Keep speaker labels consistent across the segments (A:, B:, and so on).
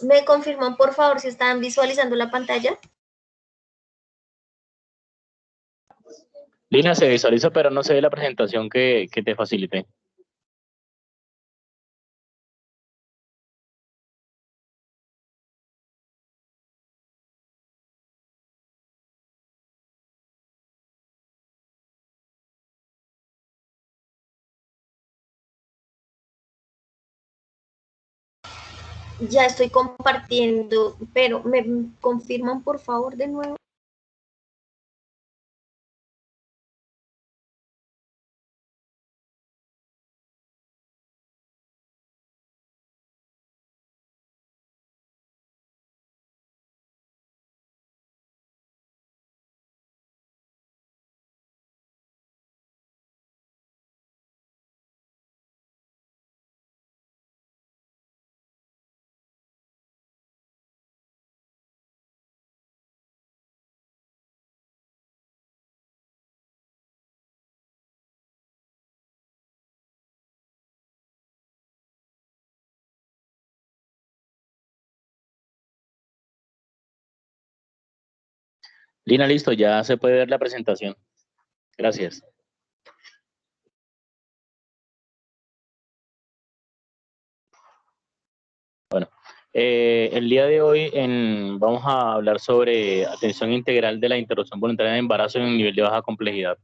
A: ¿Me confirman, por favor, si están visualizando la pantalla?
B: Lina, se visualiza, pero no se ve la presentación que te facilité.
A: Ya estoy compartiendo, pero ¿me confirman, por favor, de nuevo?
B: Lina, listo, ya se puede ver la presentación. Gracias. Bueno, el día de hoy vamos a hablar sobre atención integral de la interrupción voluntaria de embarazo en un nivel de baja complejidad.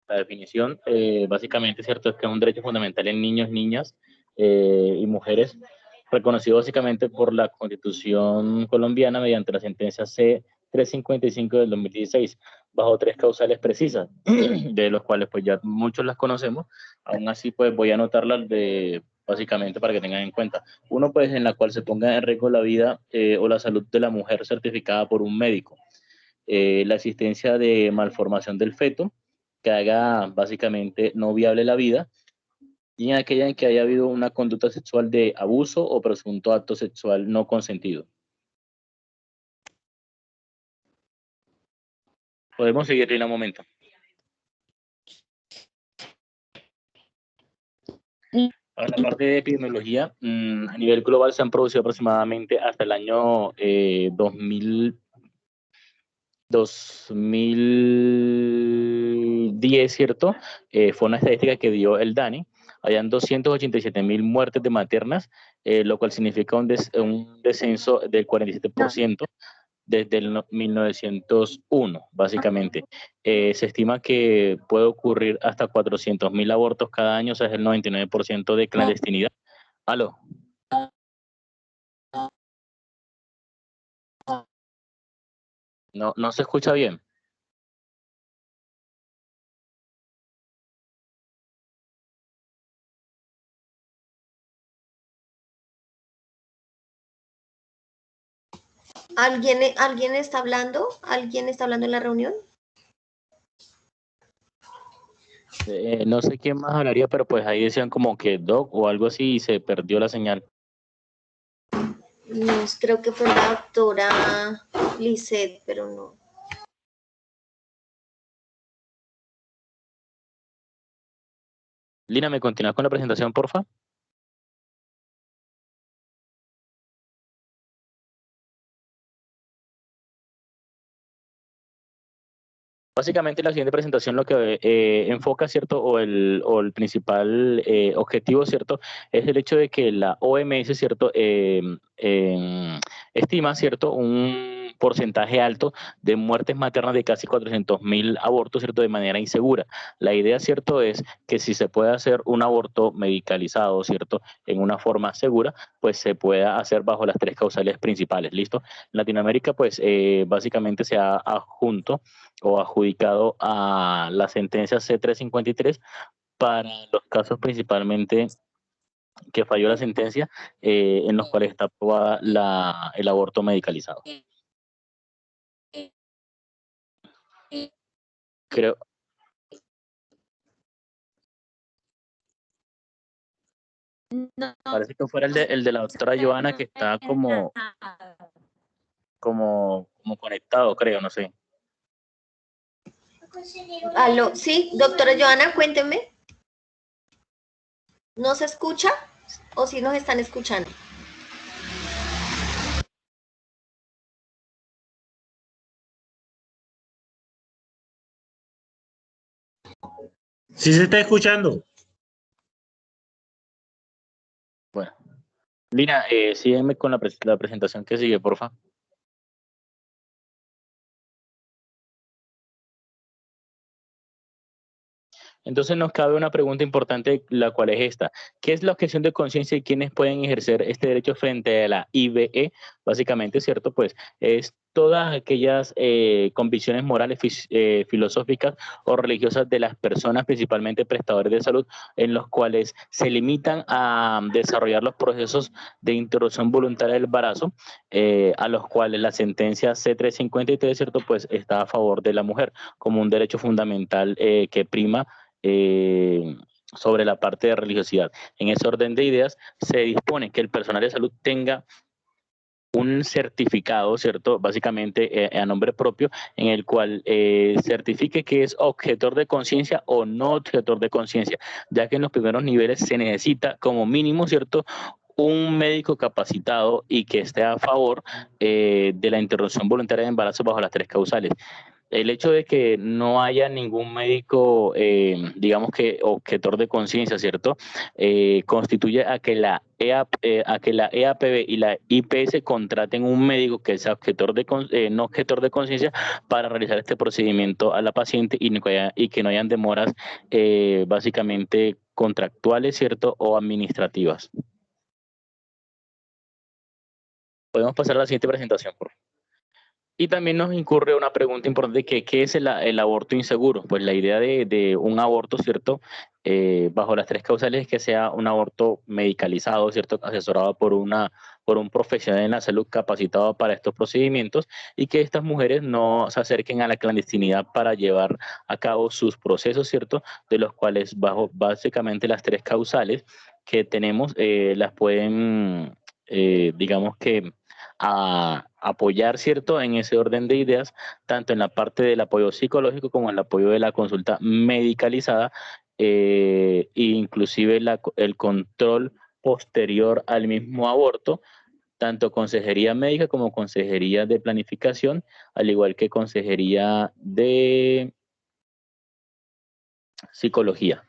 B: La definición, básicamente, cierto, es que es un derecho fundamental en niños, niñas y mujeres, reconocido básicamente por la Constitución colombiana mediante la sentencia C-355 del 2016, bajo tres causales precisas, de los cuales pues ya muchos las conocemos. Aún así, pues voy a anotarlas básicamente para que tengan en cuenta. Uno, pues en la cual se ponga en riesgo la vida o la salud de la mujer certificada por un médico. La existencia de malformación del feto, que haga básicamente no viable la vida, y en aquella en que haya habido una conducta sexual de abuso o presunto acto sexual no consentido. Podemos seguir en un momento. Para la parte de epidemiología, a nivel global se han producido aproximadamente hasta el año 2010, ¿cierto? Fue una estadística que dio el DANI. Hayan 287.000 muertes de maternas, lo cual significa un descenso del 47% desde el 1901, básicamente. Se estima que puede ocurrir hasta 400.000 abortos cada año, o sea, es el 99% de clandestinidad. ¿Aló? No, no se escucha bien.
A: ¿Alguien está hablando? ¿Alguien está hablando en la reunión?
B: No sé quién más hablaría, pero pues ahí decían como que Doc o algo así y se perdió la señal.
A: No, creo que fue la doctora Lisset, pero no.
B: Lina, ¿me continúas con la presentación, porfa? Básicamente la siguiente presentación lo que enfoca, ¿cierto? O el principal objetivo, ¿cierto? Es el hecho de que la OMS, ¿cierto? Estima, ¿cierto? Un porcentaje alto de muertes maternas de casi 400.000 abortos, ¿cierto? De manera insegura. La idea, ¿cierto? Es que si se puede hacer un aborto medicalizado, ¿cierto? En una forma segura, pues se pueda hacer bajo las tres causales principales, ¿listo? En Latinoamérica, pues básicamente se ha adjunto o adjudicado a la sentencia C-353 para los casos principalmente que falló la sentencia en los cuales está aprobada el aborto medicalizado. Creo, parece que fuera el de la doctora Joana que está como conectado, creo, no sé.
A: ¿Aló? Sí, doctora Joana, cuénteme. ¿No se escucha? ¿O si nos están escuchando?
C: ¿Sí se está escuchando?
B: Bueno, Lina, sígueme con la presentación que sigue, porfa. Entonces nos cabe una pregunta importante, la cual es esta. ¿Qué es la objeción de conciencia y quiénes pueden ejercer este derecho frente a la IBE? Básicamente, ¿cierto? Pues es todas aquellas convicciones morales, filosóficas o religiosas de las personas, principalmente prestadores de salud, en los cuales se limitan a desarrollar los procesos de interrupción voluntaria del embarazo, a los cuales la sentencia C353, ¿cierto? Pues está a favor de la mujer como un derecho fundamental que prima sobre la parte de religiosidad. En ese orden de ideas, se dispone que el personal de salud tenga un certificado, ¿cierto? Básicamente a nombre propio, en el cual certifique que es objetor de conciencia o no objetor de conciencia, ya que en los primeros niveles se necesita como mínimo, ¿cierto?, un médico capacitado y que esté a favor de la interrupción voluntaria de embarazo bajo las 3 causales. El hecho de que no haya ningún médico, digamos que objetor de conciencia, ¿cierto? Constituye a que a que la EAPB y la IPS contraten un médico que sea objetor no objetor de conciencia para realizar este procedimiento a la paciente y que no hayan demoras básicamente contractuales, ¿cierto? O administrativas. Podemos pasar a la siguiente presentación, por favor. Y también nos incurre una pregunta importante, que ¿qué es el aborto inseguro? Pues la idea de un aborto, ¿cierto? Bajo las 3 causales es que sea un aborto medicalizado, ¿cierto? Asesorado por un profesional en la salud capacitado para estos procedimientos y que estas mujeres no se acerquen a la clandestinidad para llevar a cabo sus procesos, ¿cierto? De los cuales bajo básicamente las 3 causales que tenemos las pueden, digamos que a apoyar, ¿cierto?, en ese orden de ideas, tanto en la parte del apoyo psicológico como en el apoyo de la consulta medicalizada, e inclusive el control posterior al mismo aborto, tanto consejería médica como consejería de planificación, al igual que consejería de psicología.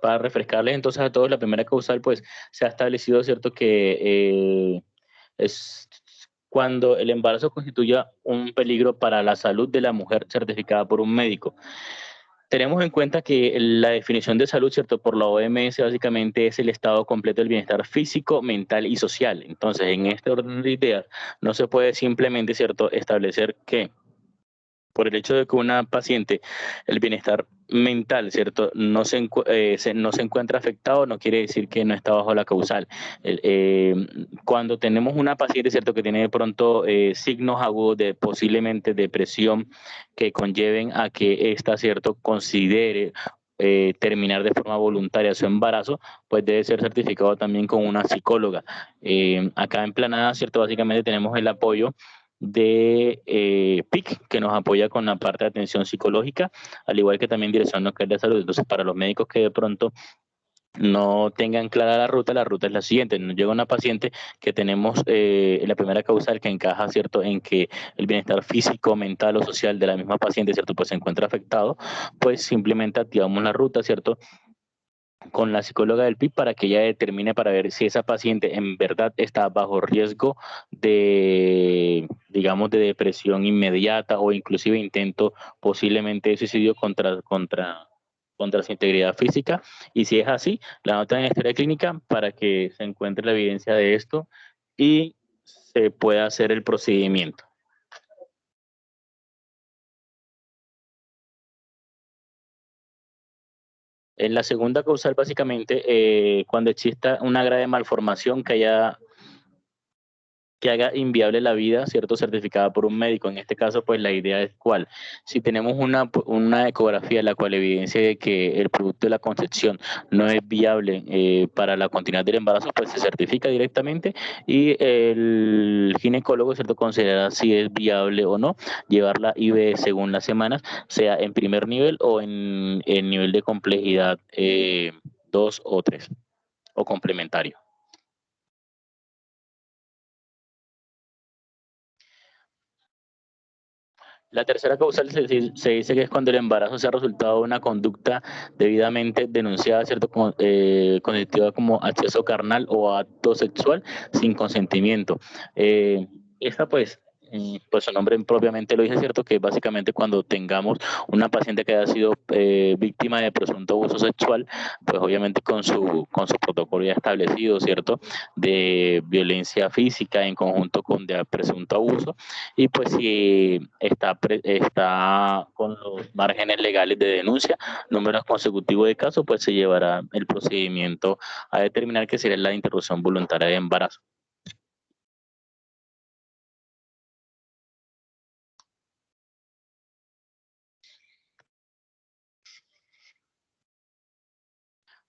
B: Para refrescarles entonces a todos, la primera causal pues se ha establecido, ¿cierto?, que es cuando el embarazo constituya un peligro para la salud de la mujer certificada por un médico. Tenemos en cuenta que la definición de salud, ¿cierto?, por la OMS básicamente es el estado completo del bienestar físico, mental y social. Entonces, en este orden de ideas, no se puede simplemente, ¿cierto?, establecer que por el hecho de que una paciente, el bienestar mental, ¿cierto?, no se encuentra afectado, no quiere decir que no está bajo la causal. Cuando tenemos una paciente, ¿cierto?, que tiene de pronto signos agudos de posiblemente depresión que conlleven a que ésta, ¿cierto?, considere terminar de forma voluntaria su embarazo, pues debe ser certificado también con una psicóloga. Acá en Planada, ¿cierto?, básicamente tenemos el apoyo de PIC, que nos apoya con la parte de atención psicológica, al igual que también Dirección Local de Salud. Entonces, para los médicos que de pronto no tengan clara la ruta es la siguiente. Nos llega una paciente que tenemos la primera causal que encaja, ¿cierto?, en que el bienestar físico, mental o social de la misma paciente, ¿cierto?, pues se encuentra afectado, pues simplemente activamos la ruta, ¿cierto?, con la psicóloga del PIB para que ella determine para ver si esa paciente en verdad está bajo riesgo de, digamos, de depresión inmediata o inclusive intento posiblemente de suicidio contra su integridad física. Y si es así, la anotan en historia clínica para que se encuentre la evidencia de esto y se pueda hacer el procedimiento. En la segunda causal, básicamente, cuando exista una grave malformación que haga inviable la vida, ¿cierto?, certificada por un médico. En este caso, pues la idea es cuál. Si tenemos una ecografía en la cual evidencia que el producto de la concepción no es viable para la continuidad del embarazo, pues se certifica directamente y el ginecólogo, ¿cierto?, considera si es viable o no llevar la IVE según las semanas, sea en primer nivel o en nivel de complejidad 2 o 3 o complementario. La tercera causal se dice que es cuando el embarazo sea resultado de una conducta debidamente denunciada, ¿cierto? Constituida como acceso carnal o acto sexual sin consentimiento. Esta pues su nombre propiamente lo dice, ¿cierto? Que básicamente cuando tengamos una paciente que haya sido víctima de presunto abuso sexual, pues obviamente con su protocolo ya establecido, ¿cierto? De violencia física en conjunto con de presunto abuso, y pues si está con los márgenes legales de denuncia, números consecutivos de casos, pues se llevará el procedimiento a determinar que sería la interrupción voluntaria de embarazo.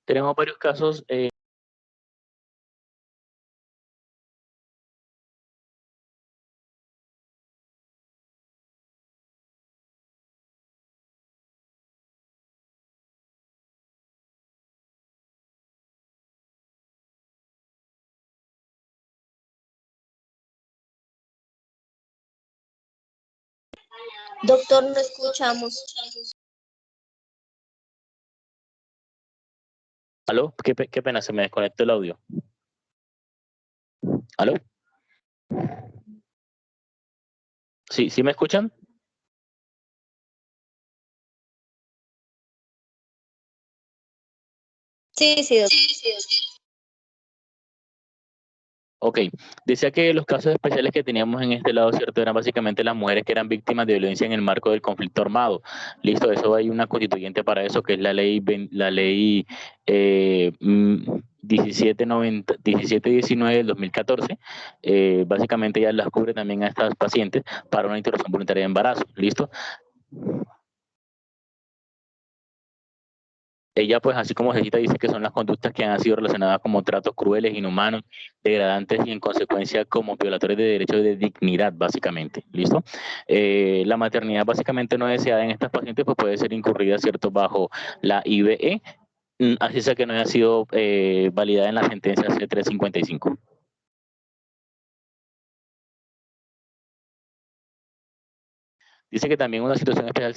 B: Tenemos varios casos.
A: Doctor, no escuchamos.
B: ¿Aló? Qué pena, se me desconectó el audio. ¿Aló? ¿Sí me escuchan?
A: Sí, doctor.
B: Ok, decía que los casos especiales que teníamos en este lado, ¿cierto? Eran básicamente las mujeres que eran víctimas de violencia en el marco del conflicto armado. Listo, eso hay una constituyente para eso, que es la ley 1719 del 2014. Básicamente ya las cubre también a estas pacientes para una interrupción voluntaria de embarazo. Listo. Ella, pues, así como Cecita dice que son las conductas que han sido relacionadas como tratos crueles, inhumanos, degradantes y en consecuencia como violadores de derechos de dignidad, básicamente. ¿Listo? La maternidad básicamente no deseada en estas pacientes pues puede ser incurrida, ¿cierto?, bajo la IBE, así sea que no haya sido validada en la sentencia C355. Dice que también una situación especial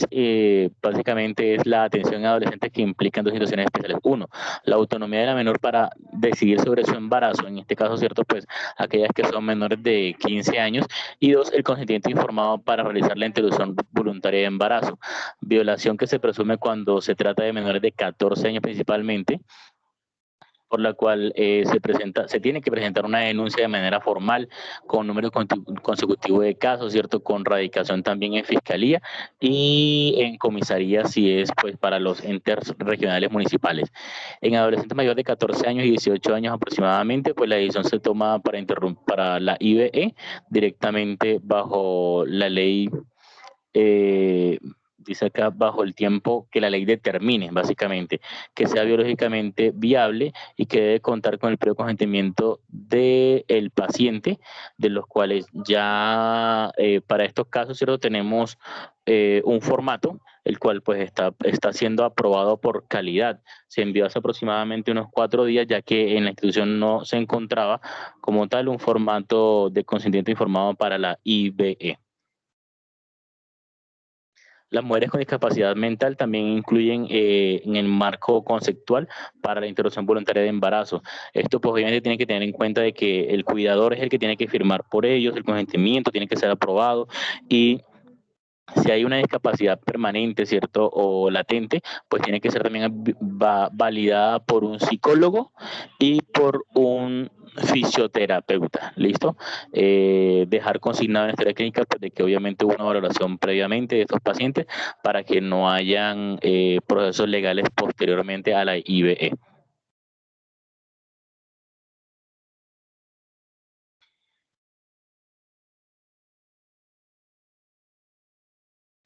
B: básicamente es la atención a adolescentes que implican dos situaciones especiales. Uno, la autonomía de la menor para decidir sobre su embarazo, en este caso, ¿cierto? Pues aquellas que son menores de 15 años. Y dos, el consentimiento informado para realizar la interrupción voluntaria de embarazo. Violación que se presume cuando se trata de menores de 14 años principalmente, por la cual se tiene que presentar una denuncia de manera formal con número consecutivo de casos, ¿cierto? Con radicación también en fiscalía y en comisaría si es pues para los entes regionales municipales. En adolescentes mayores de 14 años y 18 años aproximadamente, pues la decisión se toma para la IBE directamente bajo la ley dice acá, bajo el tiempo que la ley determine, básicamente, que sea biológicamente viable y que debe contar con el previo consentimiento del paciente, de los cuales ya para estos casos, ¿cierto? Tenemos un formato, el cual pues está siendo aprobado por calidad. Se envió hace aproximadamente unos 4 días, ya que en la institución no se encontraba como tal un formato de consentimiento informado para la IBE. Las mujeres con discapacidad mental también incluyen en el marco conceptual para la interrupción voluntaria de embarazo. Esto pues obviamente tiene que tener en cuenta de que el cuidador es el que tiene que firmar por ellos, el consentimiento tiene que ser aprobado y si hay una discapacidad permanente, ¿cierto? O latente, pues tiene que ser también validada por un psicólogo y por un fisioterapeuta, ¿listo? Dejar consignado en la historia clínica pues, de que obviamente hubo una valoración previamente de estos pacientes para que no hayan procesos legales posteriormente a la IBE.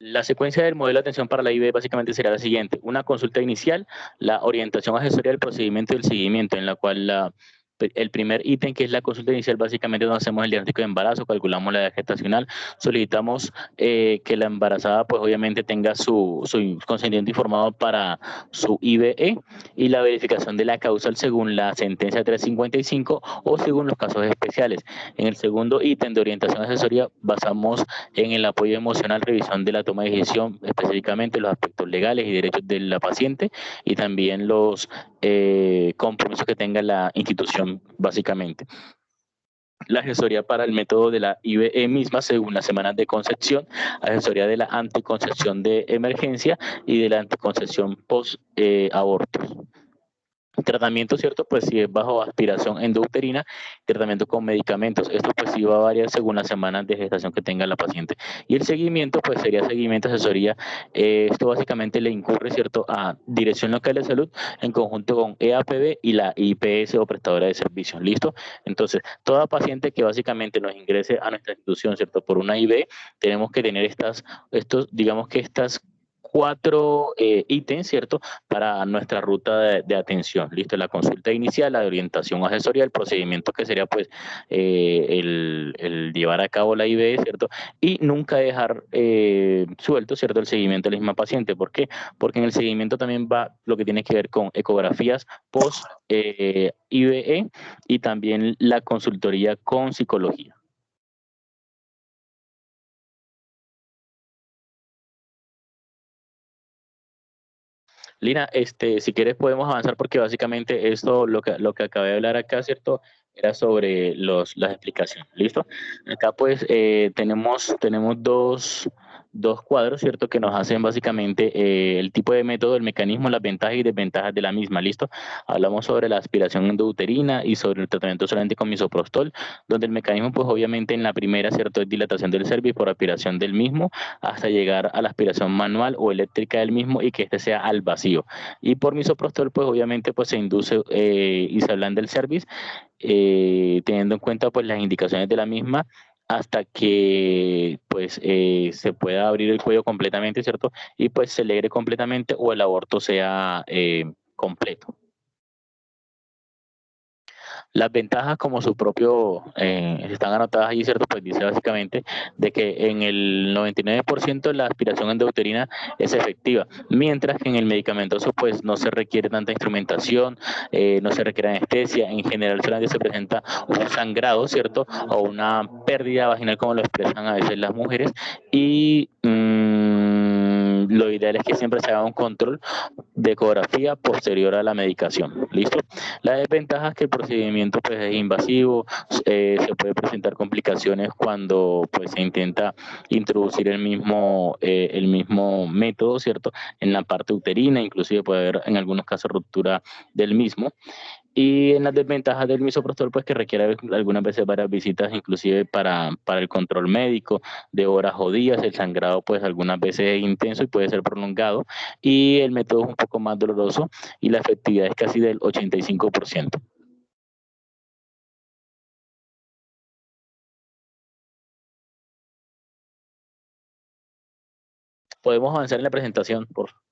B: La secuencia del modelo de atención para la IBE básicamente será la siguiente: una consulta inicial, la orientación asesoría del procedimiento y el seguimiento, en la cual el primer ítem, que es la consulta inicial, básicamente donde hacemos el diagnóstico de embarazo, calculamos la edad gestacional, solicitamos que la embarazada pues obviamente tenga su consentimiento informado para su IBE y la verificación de la causal según la sentencia 355 o según los casos especiales. En el segundo ítem de orientación y asesoría basamos en el apoyo emocional, revisión de la toma de decisión, específicamente los aspectos legales y derechos de la paciente y también los compromisos que tenga la institución, básicamente. La asesoría para el método de la IVE misma según las semanas de concepción, asesoría de la anticoncepción de emergencia y de la anticoncepción post-aborto. Tratamiento, ¿cierto? Pues si es bajo aspiración endouterina, tratamiento con medicamentos. Esto pues sí va a variar según las semanas de gestación que tenga la paciente. Y el seguimiento pues sería seguimiento, asesoría. Esto básicamente le incurre, ¿cierto? A Dirección Local de Salud en conjunto con EAPB y la IPS o prestadora de servicios. ¿Listo? Entonces, toda paciente que básicamente nos ingrese a nuestra institución, ¿cierto? Por una IV, tenemos que tener estas 4 ítems, ¿cierto? Para nuestra ruta de atención. Listo, la consulta inicial, la de orientación asesoría, el procedimiento que sería pues el llevar a cabo la IVE, ¿cierto? Y nunca dejar suelto, ¿cierto? El seguimiento de la misma paciente. ¿Por qué? Porque en el seguimiento también va lo que tiene que ver con ecografías post IVE y también la consultoría con psicología. Lina, si quieres podemos avanzar porque básicamente esto, lo que acabé de hablar acá, ¿cierto? Era sobre las explicaciones, ¿listo? Acá pues tenemos dos cuadros, ¿cierto? Que nos hacen básicamente el tipo de método, el mecanismo, las ventajas y desventajas de la misma, ¿listo? Hablamos sobre la aspiración endouterina y sobre el tratamiento solamente con misoprostol, donde el mecanismo pues obviamente en la primera, ¿cierto? Es dilatación del cervix por aspiración del mismo hasta llegar a la aspiración manual o eléctrica del mismo y que este sea al vacío. Y por misoprostol, pues obviamente pues se induce y se ablanda el cervix, teniendo en cuenta pues las indicaciones de la misma hasta que pues se pueda abrir el cuello completamente, ¿cierto? Y pues se alegre completamente o el aborto sea completo. Las ventajas como su propio, están anotadas ahí, ¿cierto? Pues dice básicamente de que en el 99% la aspiración endouterina es efectiva, mientras que en el medicamentoso pues no se requiere tanta instrumentación, no se requiere anestesia, en general solamente se presenta un sangrado, ¿cierto? O una pérdida vaginal como lo expresan a veces las mujeres y lo ideal es que siempre se haga un control de ecografía posterior a la medicación. ¿Listo? La desventaja es que el procedimiento pues, es invasivo, se puede presentar complicaciones cuando pues, se intenta introducir el mismo método, ¿cierto? En la parte uterina, inclusive puede haber en algunos casos ruptura del mismo. Y en las desventajas del misoprostol, pues que requiere algunas veces varias visitas, inclusive para el control médico de horas o días. El sangrado, pues algunas veces es intenso y puede ser prolongado. Y el método es un poco más doloroso y la efectividad es casi del 85%. Podemos avanzar en la presentación, por favor.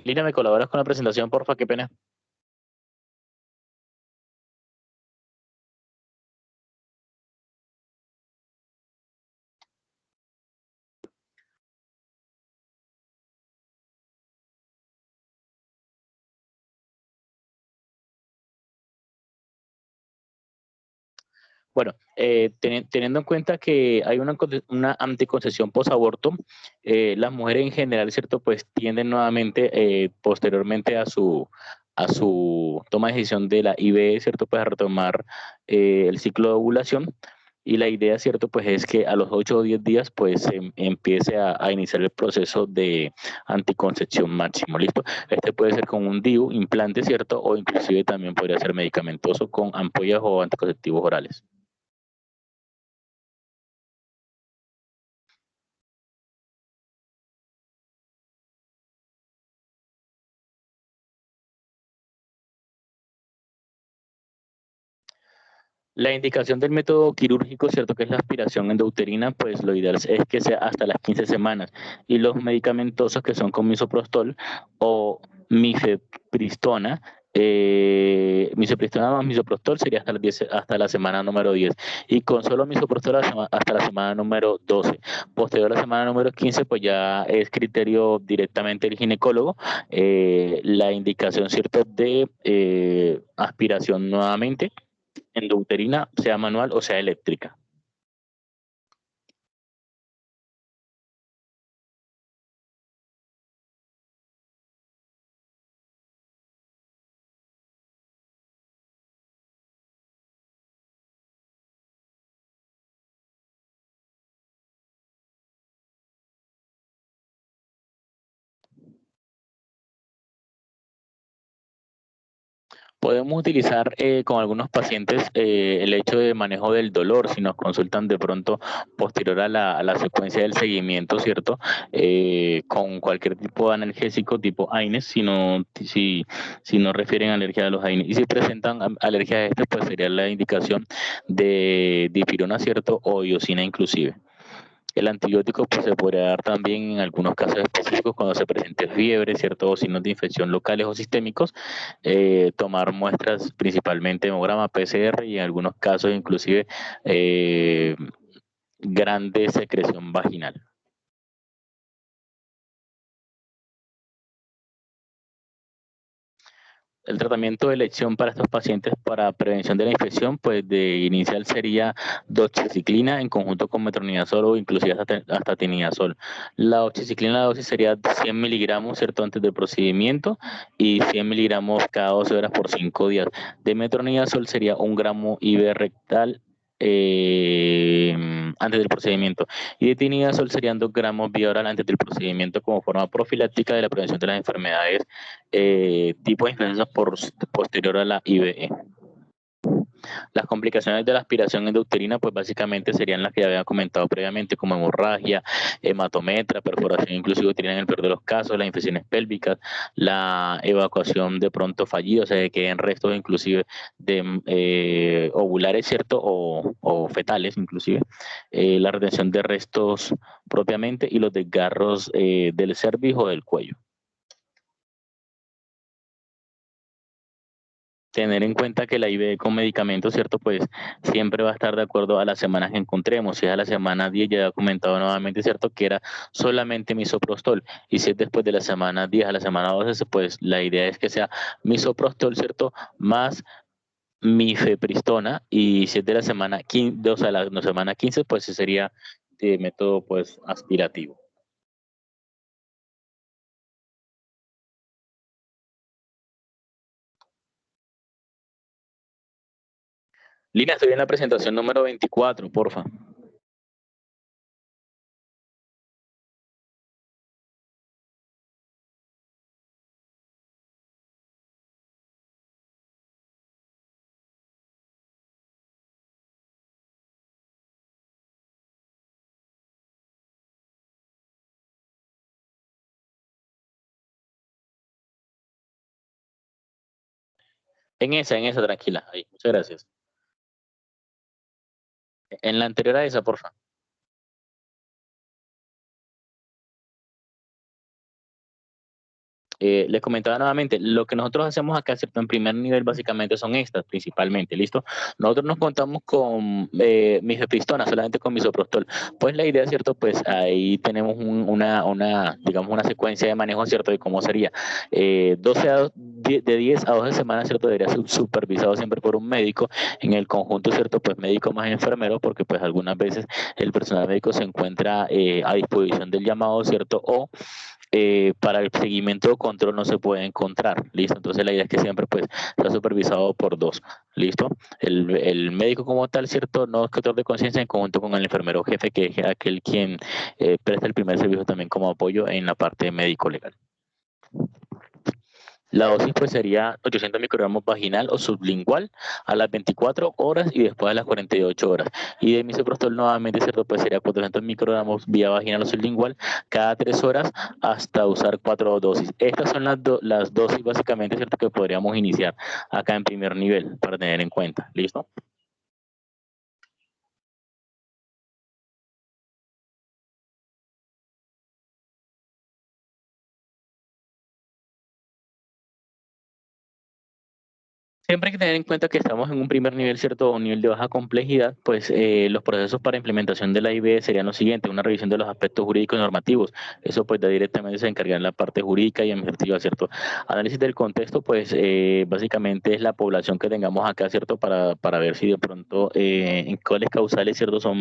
B: Lina, ¿me colaboras con la presentación, porfa? Qué pena. Bueno, teniendo en cuenta que hay una anticoncepción posaborto, las mujeres en general, ¿cierto? Pues tienden nuevamente, posteriormente a su toma de decisión de la IVE, ¿cierto? Pues a retomar el ciclo de ovulación y la idea, ¿cierto? Pues es que a los 8 o 10 días pues empiece a iniciar el proceso de anticoncepción máximo, ¿listo? Este puede ser con un DIU, implante, ¿cierto? O inclusive también podría ser medicamentoso con ampollas o anticonceptivos orales. La indicación del método quirúrgico, cierto que es la aspiración endouterina, pues lo ideal es que sea hasta las 15 semanas. Y los medicamentosos que son con misoprostol o mifepristona, misoprostol más misoprostol sería hasta, hasta la semana número 10 y con solo misoprostol hasta la semana número 12. Posterior a la semana número 15, pues ya es criterio directamente del ginecólogo la indicación, cierto, de aspiración nuevamente endouterina, sea manual o sea eléctrica. Podemos utilizar con algunos pacientes el hecho de manejo del dolor, si nos consultan de pronto posterior a la secuencia del seguimiento, ¿cierto? Con cualquier tipo de analgésico tipo AINES, si no refieren alergia a los AINES. Y si presentan alergia a este, pues sería la indicación de dipirona, ¿cierto? O iosina inclusive. El antibiótico pues, se podría dar también en algunos casos específicos cuando se presente fiebre, ¿cierto? O signos de infección locales o sistémicos, tomar muestras principalmente hemograma, PCR y en algunos casos inclusive grande secreción vaginal. El tratamiento de elección para estos pacientes para prevención de la infección, pues de inicial sería doxiciclina en conjunto con metronidazol o inclusive hasta tinidazol. La doxiciclina, la dosis sería 100 miligramos, ¿cierto? Antes del procedimiento y 100 miligramos cada 12 horas por 5 días. De metronidazol sería 1 gramo IV rectal antes del procedimiento. Y de tinidazol serían 2 gramos vía oral antes del procedimiento como forma profiláctica de la prevención de las enfermedades tipo de influencias posterior a la IBE. Las complicaciones de la aspiración endouterina, pues básicamente serían las que ya había comentado previamente, como hemorragia, hematometra, perforación inclusive uterina en el peor de los casos, las infecciones pélvicas, la evacuación de pronto fallida, o sea, que queden restos inclusive de ovulares, ¿cierto? O fetales inclusive, la retención de restos propiamente y los desgarros del cervix o del cuello. Tener en cuenta que la IBE con medicamentos, ¿cierto? Pues siempre va a estar de acuerdo a las semanas que encontremos. Si es a la semana 10, ya he comentado nuevamente, ¿cierto? Que era solamente misoprostol. Y si es después de la semana 10 a la semana 12, pues la idea es que sea misoprostol, ¿cierto? Más mifepristona. Y si es de la semana 15, o sea, la semana 15, pues ese sería de método pues aspirativo. Lina, estoy en la presentación número 24, porfa. En esa, tranquila. Ahí, muchas gracias. En la anterior a esa, porfa. Les comentaba nuevamente, lo que nosotros hacemos acá, ¿cierto? En primer nivel básicamente son estas, principalmente, ¿listo? Nosotros nos contamos con mifepristona, solamente con misoprostol. Pues la idea, ¿cierto? Pues ahí tenemos digamos, una secuencia de manejo, ¿cierto? De cómo sería. 10 a 12 semanas, ¿cierto? Debería ser supervisado siempre por un médico, en el conjunto, ¿cierto? Pues médico más enfermero, porque pues algunas veces el personal médico se encuentra a disposición del llamado, ¿cierto? O para el seguimiento o control no se puede encontrar, ¿listo? Entonces la idea es que siempre pues sea supervisado por dos, ¿listo? El médico como tal, ¿cierto? No objetor de conciencia en conjunto con el enfermero jefe, que es aquel quien presta el primer servicio también como apoyo en la parte médico-legal. La dosis pues sería 800 microgramos vaginal o sublingual a las 24 horas y después a las 48 horas. Y de misoprostol nuevamente, ¿cierto? Pues sería 400 microgramos vía vaginal o sublingual cada 3 horas hasta usar 4 dosis. Estas son las dosis básicamente, ¿cierto? Que podríamos iniciar acá en primer nivel para tener en cuenta. ¿Listo? Siempre hay que tener en cuenta que estamos en un primer nivel, ¿cierto? Un nivel de baja complejidad, pues los procesos para implementación de la IBE serían los siguientes: una revisión de los aspectos jurídicos y normativos. Eso pues da directamente se encarga en la parte jurídica y administrativa, ¿cierto? Análisis del contexto, pues básicamente es la población que tengamos acá, ¿cierto? Para ver si de pronto en cuáles causales, ¿cierto? Son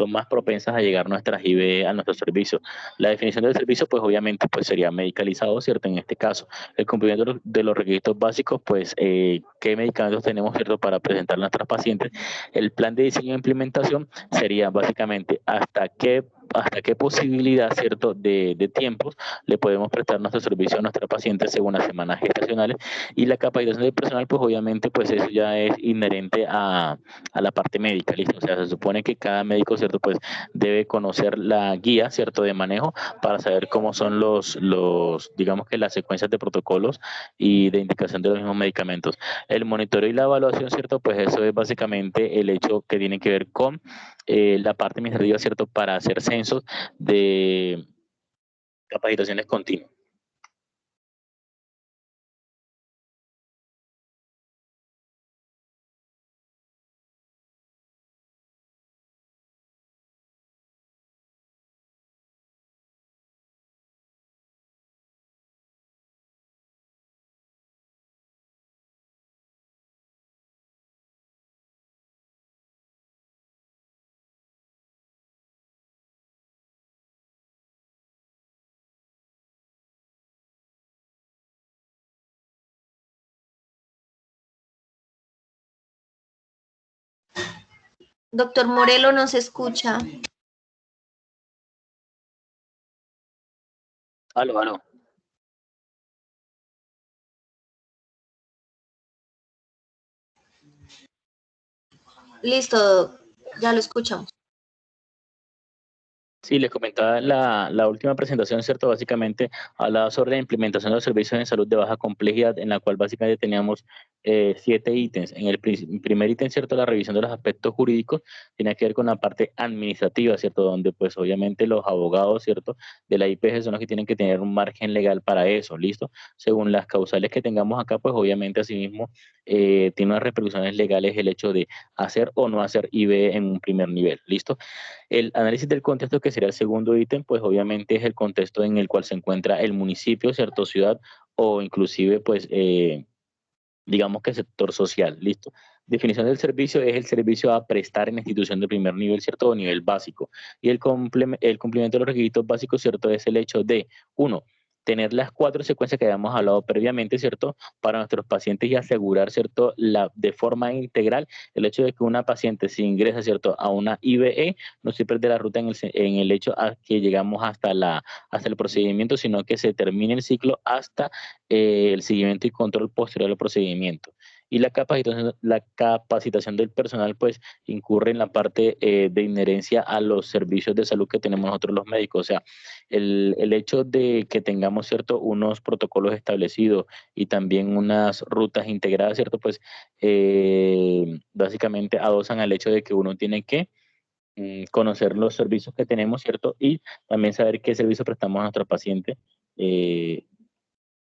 B: más propensas a llegar nuestras IBE a nuestro servicio. La definición del servicio, pues obviamente pues sería medicalizado, ¿cierto? En este caso el cumplimiento de los requisitos básicos, pues qué medicamentos tenemos, ¿cierto?, para presentar a nuestras pacientes. El plan de diseño e implementación sería básicamente hasta qué posibilidad, ¿cierto?, de tiempos le podemos prestar nuestro servicio a nuestra paciente según las semanas gestacionales. Y la capacitación del personal, pues obviamente, pues eso ya es inherente a la parte médica, ¿listo? O sea, se supone que cada médico, ¿cierto?, pues debe conocer la guía, ¿cierto?, de manejo para saber cómo son digamos que las secuencias de protocolos y de indicación de los mismos medicamentos. El monitoreo y la evaluación, ¿cierto? Pues eso es básicamente el hecho que tiene que ver con la parte administrativa, ¿cierto? Para hacer censos de capacitaciones continuas.
A: Doctor Morelo, no se escucha.
B: Aló, aló.
A: Listo, ya lo escuchamos.
B: Sí, les comentaba la última presentación, ¿cierto? Básicamente hablaba sobre la implementación de los servicios en salud de baja complejidad, en la cual básicamente teníamos 7 ítems. En el primer ítem, ¿cierto? La revisión de los aspectos jurídicos tiene que ver con la parte administrativa, ¿cierto? Donde pues obviamente los abogados, ¿cierto? De la IPG son los que tienen que tener un margen legal para eso, ¿listo? Según las causales que tengamos acá, pues obviamente asimismo tiene unas repercusiones legales el hecho de hacer o no hacer IB en un primer nivel, ¿listo? El análisis del contexto, que sería el segundo ítem, pues obviamente es el contexto en el cual se encuentra el municipio, cierto, ciudad o inclusive, pues, digamos que sector social, ¿listo? Definición del servicio es el servicio a prestar en la institución de primer nivel, ¿cierto? O nivel básico. Y el cumplimiento de los requisitos básicos, ¿cierto? Es el hecho de, uno, tener las 4 secuencias que habíamos hablado previamente, ¿cierto? Para nuestros pacientes y asegurar, ¿cierto? De forma integral el hecho de que una paciente se ingresa, ¿cierto? A una IBE, no se pierde la ruta en el hecho a que llegamos hasta el procedimiento, sino que se termine el ciclo hasta el seguimiento y control posterior al procedimiento. Y la capacitación del personal, pues, incurre en la parte de inherencia a los servicios de salud que tenemos nosotros los médicos. O sea, el hecho de que tengamos, ¿cierto?, unos protocolos establecidos y también unas rutas integradas, ¿cierto?, pues, básicamente adosan al hecho de que uno tiene que conocer los servicios que tenemos, ¿cierto? Y también saber qué servicio prestamos a nuestro paciente.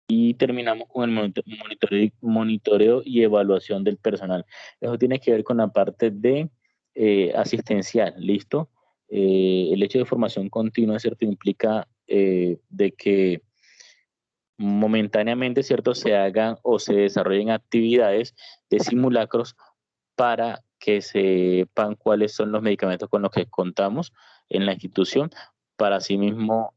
B: Y terminamos con el monitoreo y evaluación del personal. Eso tiene que ver con la parte de asistencial, ¿listo? El hecho de formación continua, ¿cierto? Implica de que momentáneamente, ¿cierto?, se hagan o se desarrollen actividades de simulacros para que sepan cuáles son los medicamentos con los que contamos en la institución, para asimismo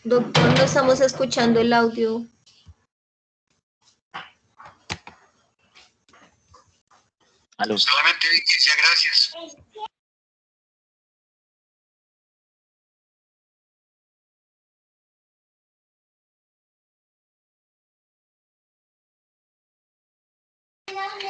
A: Doctor, no estamos escuchando el audio.
B: Aló.
C: Solamente decía gracias.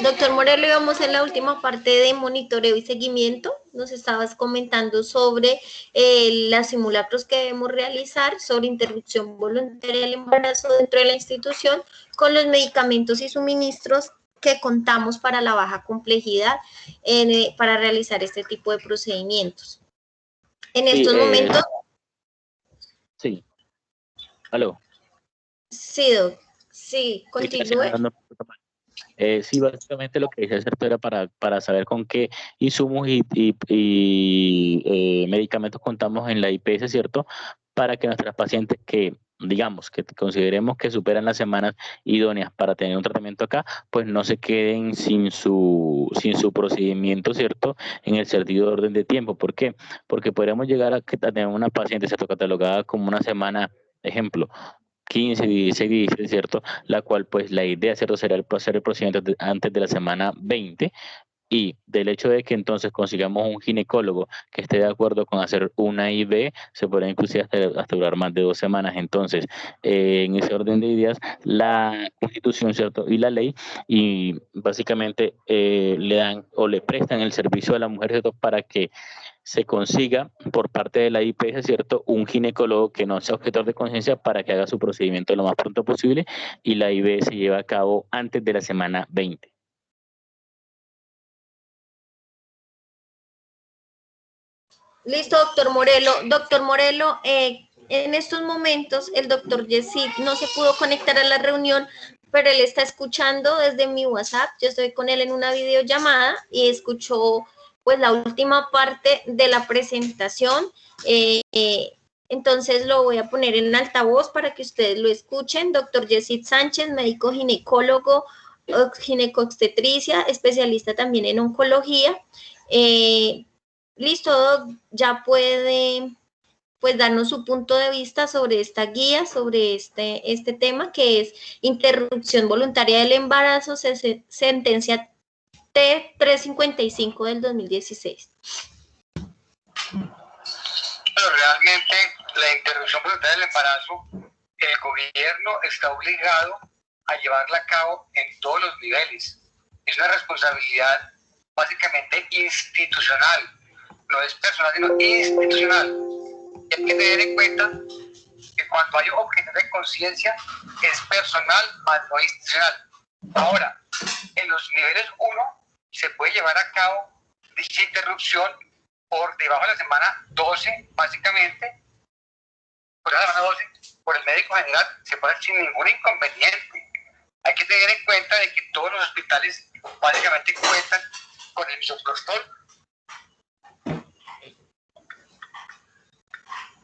A: Doctor Morelo, íbamos en la última parte de monitoreo y seguimiento. Nos estabas comentando sobre los simulacros que debemos realizar, sobre interrupción voluntaria del embarazo dentro de la institución, con los medicamentos y suministros que contamos para la baja complejidad para realizar este tipo de procedimientos. En
B: Sí,
A: estos momentos...
B: Sí. Aló.
A: Sí, doc. Sí, continúe.
B: Sí, básicamente lo que decía Cierto era para saber con qué insumos medicamentos contamos en la IPS, ¿cierto? Para que nuestras pacientes que, digamos, que consideremos que superan las semanas idóneas para tener un tratamiento acá, pues no se queden sin su procedimiento, ¿cierto? En el sentido de orden de tiempo. ¿Por qué? Porque podríamos llegar a tener una paciente, ¿cierto? Catalogada como una semana, ejemplo, 15, 16, 17, ¿cierto? La cual, pues, la idea, ¿cierto? Será hacer el procedimiento antes de la semana 20 y del hecho de que entonces consigamos un ginecólogo que esté de acuerdo con hacer una IV, se podría inclusive hasta durar más de 2 semanas. Entonces, en ese orden de ideas, la Constitución, ¿cierto? Y la ley, y básicamente le dan o le prestan el servicio a la mujer, ¿cierto? Para que se consiga por parte de la IPS, ¿cierto? Un ginecólogo que no sea objetor de conciencia para que haga su procedimiento lo más pronto posible y la IV se lleve a cabo antes de la semana 20.
A: Listo, doctor Morelo. Doctor Morelo, en estos momentos el doctor Yesid no se pudo conectar a la reunión, pero él está escuchando desde mi WhatsApp. Yo estoy con él en una videollamada y escuchó pues la última parte de la presentación. Entonces lo voy a poner en altavoz para que ustedes lo escuchen. Doctor Yesid Sánchez, médico ginecólogo, ginecobstetricia, especialista también en oncología. Listo, Doc, ya puede pues darnos su punto de vista sobre esta guía, sobre este tema que es interrupción voluntaria del embarazo, sentencia T355 del 2016.
C: Pero realmente la interrupción voluntaria del embarazo, el gobierno está obligado a llevarla a cabo en todos los niveles. Es una responsabilidad básicamente institucional, no es personal, sino institucional. Y hay que tener en cuenta que cuando hay objeción de conciencia es personal más no institucional. Ahora, en los niveles 1 se puede llevar a cabo dicha interrupción por debajo de la semana 12, básicamente, por la semana 12, por el médico general, se puede sin ningún inconveniente. Hay que tener en cuenta de que todos los hospitales básicamente cuentan con el misoprostol.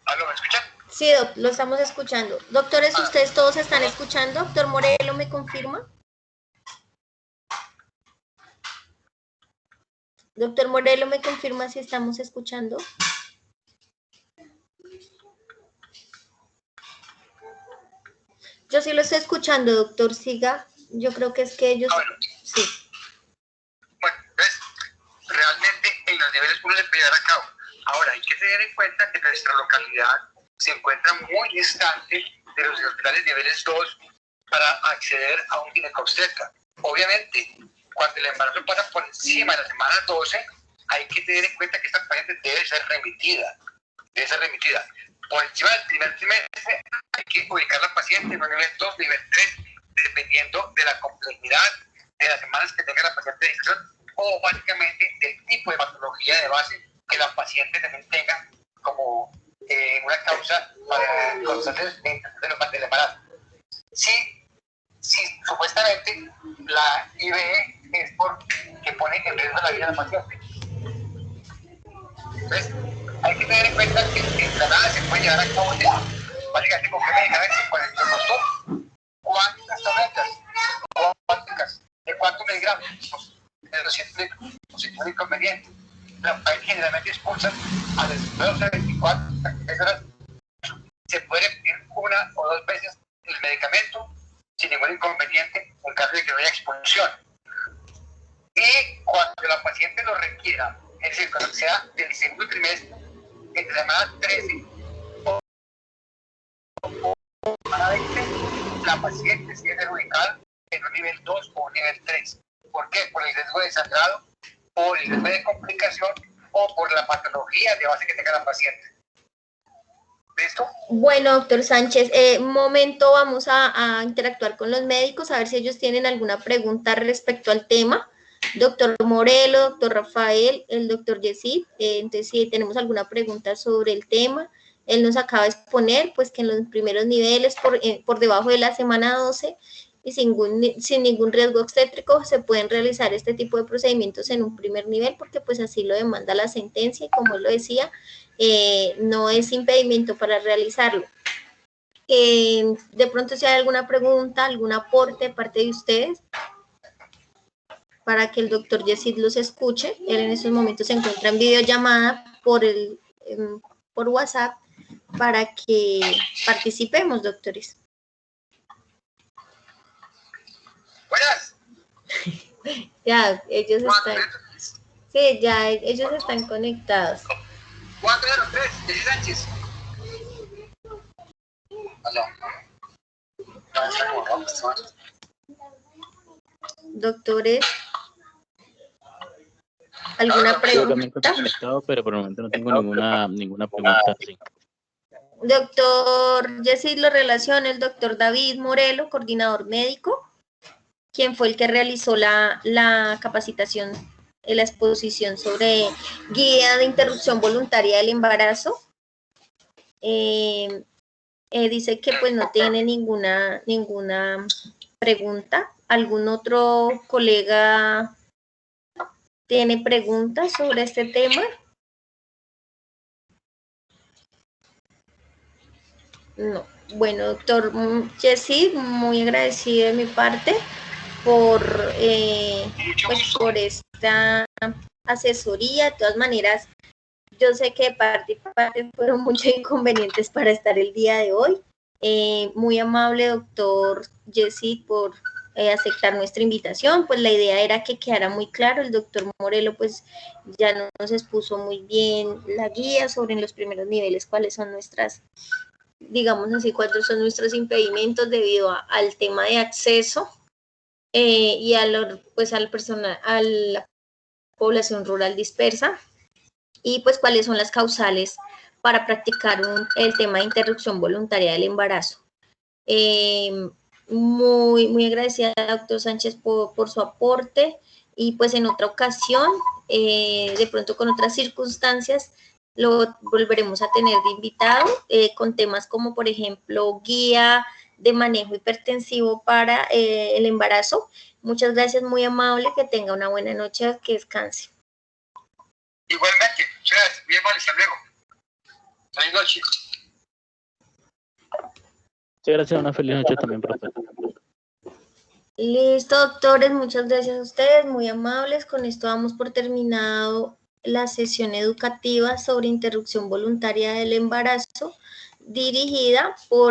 C: ¿Aló, me escuchan?
A: Sí, doc, lo estamos escuchando. Doctores, ¿ustedes todos están escuchando? Doctor Morelo, ¿me confirma? Doctor Morelo, ¿me confirma si estamos escuchando? Yo sí lo estoy escuchando, doctor. Siga. Yo creo que es que ellos...
C: Bueno.
A: Sí.
C: Bueno, entonces, realmente en los niveles 1 se puede llevar a cabo. Ahora, hay que tener en cuenta que nuestra localidad se encuentra muy distante de los hospitales niveles 2 para acceder a un ginecobstetra. Obviamente, cuando el embarazo pasa por encima de la semana 12, hay que tener en cuenta que esta paciente debe ser remitida. Por encima del primer trimestre hay que ubicar a la paciente en un nivel 2, nivel 3, dependiendo de la complejidad de las semanas que tenga la paciente de discusión o básicamente del tipo de patología de base que la paciente también tenga como una causa para constantes del embarazo. Si supuestamente la IVE es porque pone en riesgo la vida de la paciente. Entonces, hay que tener en cuenta que en la nada se puede llevar a cabo ya, básicamente con qué medicamentos, con el costó, cuántas tabletas, cuántas, de cuántos miligramos, de 200 litros, o si no es inconveniente. Las pacientes generalmente expulsan a las 12 a 24 horas se puede repetir 1 o 2 veces el medicamento sin ningún inconveniente en caso de que no haya expulsión. Y cuando la paciente lo requiera, es decir, cuando sea del segundo trimestre, entre semana 13 o semana 20, la paciente se debe ubicar en un nivel 2 o un nivel 3. ¿Por qué? Por el riesgo de sangrado, por el riesgo de complicación o por la patología de base que tenga la paciente. ¿Listo?
A: Bueno, doctor Sánchez, un momento, vamos a interactuar con los médicos, a ver si ellos tienen alguna pregunta respecto al tema. Doctor Morelo, doctor Rafael, el doctor Yesid, entonces si tenemos alguna pregunta sobre el tema. Él nos acaba de exponer pues que en los primeros niveles, por debajo de la semana 12 y sin ningún riesgo obstétrico, se pueden realizar este tipo de procedimientos en un primer nivel, porque pues así lo demanda la sentencia y como él lo decía, no es impedimento para realizarlo. De pronto si hay alguna pregunta, algún aporte de parte de ustedes, para que el doctor Yesid los escuche. Él en estos momentos se encuentra en videollamada por WhatsApp para que participemos, doctores.
C: Buenas.
A: Ya, ellos están... Sí, ya, ellos están conectados.
C: 403, Yesid Sánchez. Aló.
A: Doctores, ¿alguna pregunta?
B: Pero por el momento no tengo ninguna pregunta. Sí.
A: Doctor Yesid lo relaciona el doctor David Morelo, coordinador médico, quien fue el que realizó la capacitación, la exposición sobre guía de interrupción voluntaria del embarazo. Dice que pues no tiene ninguna pregunta. ¿Algún otro colega tiene preguntas sobre este tema? No. Bueno, doctor Yesid, muy agradecido de mi parte por esta asesoría. De todas maneras, yo sé que de parte y parte fueron muchos inconvenientes para estar el día de hoy. Muy amable, doctor Yesid, por aceptar nuestra invitación. Pues la idea era que quedara muy claro. El doctor Morelo pues ya nos expuso muy bien la guía sobre en los primeros niveles cuáles son nuestras, digamos así, cuáles son nuestros impedimentos debido al tema de acceso y a la población rural dispersa, y pues cuáles son las causales para practicar el tema de interrupción voluntaria del embarazo. Muy agradecida, doctor Sánchez, por su aporte, y pues en otra ocasión, de pronto con otras circunstancias, lo volveremos a tener de invitado con temas como, por ejemplo, guía de manejo hipertensivo para el embarazo. Muchas gracias, muy amable, que tenga una buena noche, que descanse.
C: Igualmente, muchas gracias, bien, vale, hasta luego. Feliz noche.
B: Sí, gracias, una feliz noche también, profe.
A: Listo, doctores, muchas gracias a ustedes, muy amables. Con esto damos por terminado la sesión educativa sobre interrupción voluntaria del embarazo, dirigida por